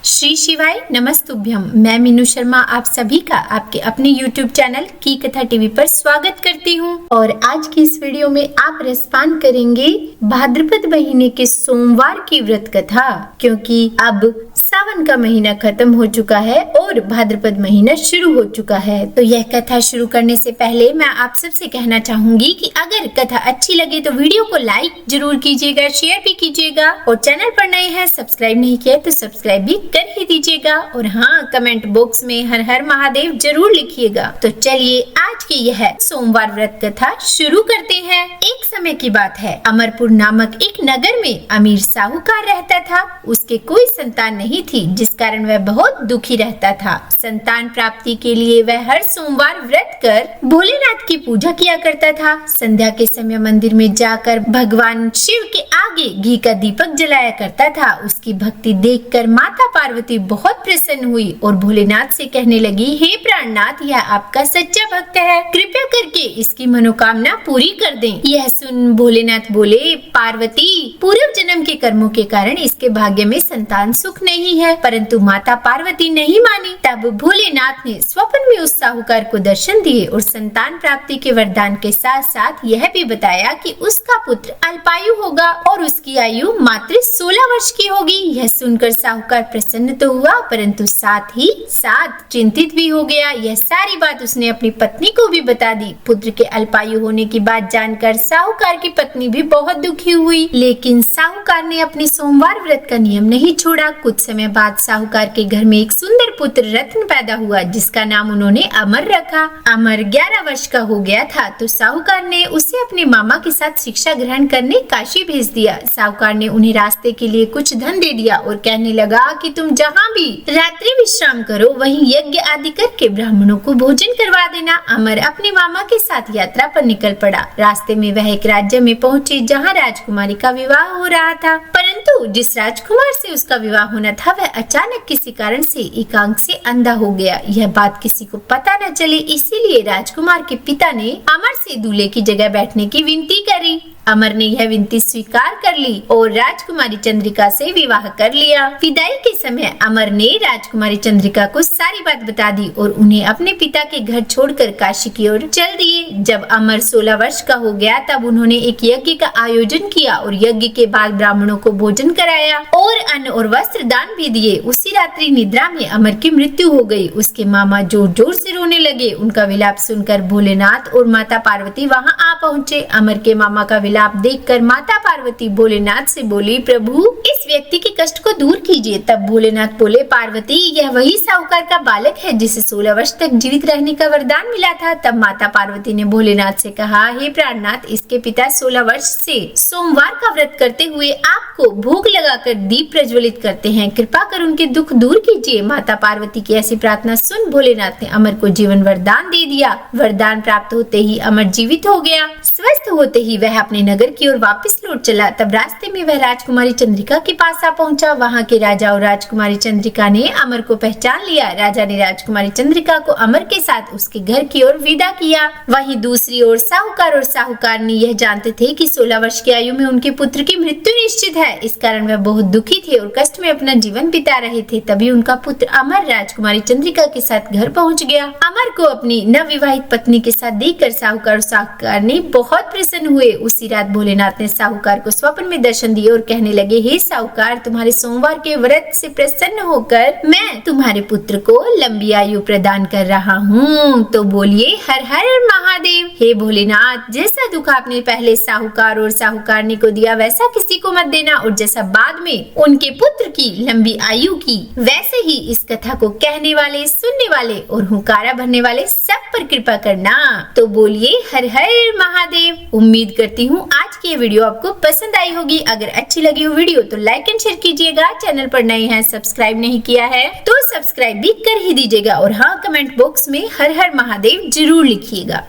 श्री शिवाय नमस्तुभ्यम। मैं मीनू शर्मा आप सभी का आपके अपने YouTube चैनल की कथा टीवी पर स्वागत करती हूँ। और आज की इस वीडियो में आप रसपान करेंगे भाद्रपद महीने के सोमवार की व्रत कथा, क्योंकि अब सावन का महीना खत्म हो चुका है और भाद्रपद महीना शुरू हो चुका है। तो यह कथा शुरू करने से पहले मैं आप सबसे कहना चाहूंगी कि अगर कथा अच्छी लगे तो वीडियो को लाइक जरूर कीजिएगा, शेयर भी कीजिएगा और चैनल पर नए हैं सब्सक्राइब नहीं किया तो सब्सक्राइब भी कर ही दीजिएगा। और हाँ, कमेंट बॉक्स में हर हर महादेव जरूर लिखिएगा। तो चलिए आज की यह सोमवार व्रत कथा शुरू करते हैं। एक समय की बात है, अमरपुर नामक एक नगर में अमीर साहूकार रहता था। उसके कोई संतान नहीं थी, जिस कारण वह बहुत दुखी रहता था। संतान प्राप्ति के लिए वह हर सोमवार व्रत कर भोलेनाथ की पूजा किया करता था। संध्या के समय मंदिर में जाकर भगवान शिव के आगे घी का दीपक जलाया करता था। उसकी भक्ति देखकर माता पार्वती बहुत प्रसन्न हुई और भोलेनाथ से कहने लगी, हे प्राणनाथ, यह आपका सच्चा भक्त है, कृपया करके इसकी मनोकामना पूरी कर दें। यह सुन भोलेनाथ बोले, पार्वती, पूर्व जन्म के कर्मों के कारण इसके भाग्य में संतान सुख नहीं है। परंतु माता पार्वती नहीं मानी। तब भोलेनाथ ने स्वप्न में उस साहूकार को दर्शन दिए और संतान प्राप्ति के वरदान के साथ साथ यह भी बताया कि उसका पुत्र अल्पायु होगा और उसकी आयु मात्र 16 वर्ष की होगी। यह सुनकर साहूकार प्रसन्न तो हुआ, परंतु साथ ही साथ चिंतित भी हो गया। यह सारी बात उसने अपनी पत्नी को भी बता दी। पुत्र के अल्पायु होने की बात जानकर साहूकार की पत्नी भी बहुत दुखी हुई, लेकिन साहूकार ने अपने सोमवार व्रत का नियम नहीं छोड़ा। कुछ समय बाद साहूकार के घर में एक सुंदर पुत्र रत्न पैदा हुआ, जिसका नाम उन्होंने अमर रखा। अमर 11 वर्ष का हो गया था तो साहूकार ने उसे अपने मामा के साथ शिक्षा ग्रहण करने काशी भेज दिया। साहूकार ने उन्हें रास्ते के लिए कुछ धन दे दिया और कहने लगा कि तुम जहाँ भी रात्रि विश्राम करो वहीं यज्ञ आदि करके ब्राह्मणों को भोजन करवा देना। अमर अपने मामा के साथ यात्रा पर निकल पड़ा। रास्ते में वह एक राज्य में पहुँचे जहाँ राजकुमारी का विवाह हो रहा था, परंतु जिस राजकुमार से उसका विवाह होना था वह अचानक किसी कारण से एक आंख से अंधा हो गया। यह बात किसी को पता न चले, इसीलिए राजकुमार के पिता ने अमर से दूल्हे की जगह बैठने की विनती करी। अमर ने यह विनती स्वीकार कर ली और राजकुमारी चंद्रिका से विवाह कर लिया। विदाई के समय अमर ने राजकुमारी चंद्रिका को सारी बात बता दी और उन्हें अपने पिता के घर छोड़कर काशी की ओर चल दिए। जब अमर 16 वर्ष का हो गया तब उन्होंने एक यज्ञ का आयोजन किया और यज्ञ के बाद ब्राह्मणों को भोजन कराया और अन्न और वस्त्र दान भी दिए। उसी रात्रि निद्रा में अमर की मृत्यु हो गई। उसके मामा जोर जोर से रोने लगे। उनका विलाप सुनकर भोलेनाथ और माता पार्वती वहाँ आ पहुँचे। अमर के मामा का विलाप देखकर माता पार्वती भोलेनाथ से बोली, प्रभु, इस व्यक्ति के कष्ट को दूर कीजिए। तब भोलेनाथ बोले, पार्वती, यह वही साहूकार का बालक है जिसे 16 वर्ष तक जीवित रहने का वरदान मिला था। तब माता पार्वती ने भोलेनाथ से कहा, हे प्राणनाथ, इसके पिता 16 वर्ष से सोमवार का व्रत करते हुए आपको भोग लगाकर दीप प्रज्वलित करते हैं, कृपा कर उनके दुख दूर कीजिए। माता पार्वती की ऐसी प्रार्थना सुन भोलेनाथ ने अमर को जीवन वरदान दे दिया। वरदान प्राप्त होते ही अमर जीवित हो गया। स्वस्थ होते ही वह अपने नगर की ओर वापस लौट चला। तब रास्ते में वह राजकुमारी चंद्रिका के पास आ पहुंचा। वहां के राजा और राजकुमारी चंद्रिका ने अमर को पहचान लिया। राजा ने राजकुमारी चंद्रिका को अमर के साथ उसके घर की ओर विदा किया। वहीं दूसरी ओर साहूकार और साहूकारनी यह जानते थे कि 16 वर्ष की आयु में उनके पुत्र की मृत्यु निश्चित है। इस कारण वह बहुत दुखी थे और कष्ट में अपना जीवन बिता रहे थे। तभी उनका पुत्र अमर राजकुमारी चंद्रिका के साथ घर पहुँच गया। अमर को अपनी नवविवाहित पत्नी के साथ देखकर साहूकार और साहूकारनी बहुत प्रसन्न हुए। उसी रात भोलेनाथ ने साहूकार को स्वप्न में दर्शन दिए और कहने लगे, हे साहूकार, तुम्हारे सोमवार के व्रत से प्रसन्न होकर मैं तुम्हारे पुत्र को लंबी आयु प्रदान कर रहा हूँ। तो बोलिए हर हर महादेव। हे भोलेनाथ, जैसा दुख आपने पहले साहूकार और साहूकारनी को दिया वैसा किसी को मत देना, और जैसा बाद में उनके पुत्र की लंबी आयु की, वैसे ही इस कथा को कहने वाले, सुनने वाले और हुंकारा भरने वाले सब पर कृपा करना। तो बोलिए हर हर महादेव। उम्मीद करती हूँ आज की ये वीडियो आपको पसंद आई होगी। अगर अच्छी लगी हो वीडियो तो लाइक एंड शेयर कीजिएगा। चैनल पर नए हैं सब्सक्राइब नहीं किया है तो सब्सक्राइब भी कर ही दीजिएगा। और हाँ, कमेंट बॉक्स में हर हर महादेव जरूर लिखिएगा।